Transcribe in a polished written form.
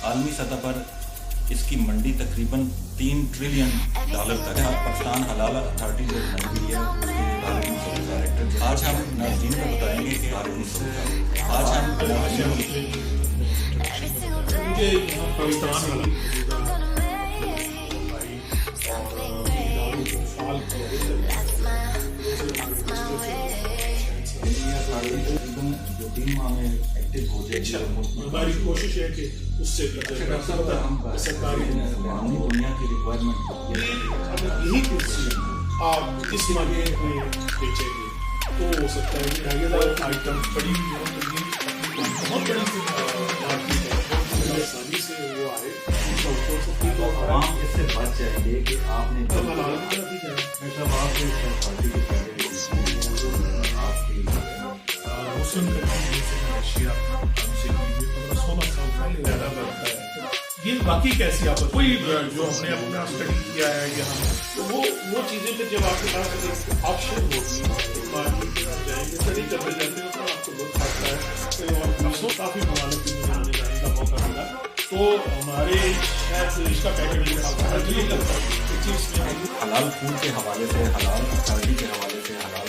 आलमी सतह पर इसकी मंडी तकरीबन $3 ट्रिलियन तक है। पाकिस्तान हलाल अथॉरिटी जो मंडी है उसके डायरेक्टर आज हम नाज़रीन को बताएंगे कि आज हम जो 3 माह में एक्टिव हो जाए। हमारी कोशिश है कि उससे सरकारी दुनिया की रिक्वायरमेंट यही आप इस माह में बेचेंगे तो हो सकता है कि आगे आइटम बड़ी बहुत बड़ी आसानी से वो आए तो आवाम इससे बच जाएंगे कि आपने ये बाकी कैसी आप कोई जो हमने अपना स्टडी किया है या तो वो चीज़ें फिर जब आपके पास ऑप्शन होती है जाएंगे स्टडी करते जाते हैं तो आपको बहुत आता है और नफ्सों काफ़ी ममालिक में जाने जाने का मौका मिला तो हमारे शायद इसका पैकेज लगता है हलाल फूड के हवाले से, हलाल अथॉरिटी के हवाले से, हलाल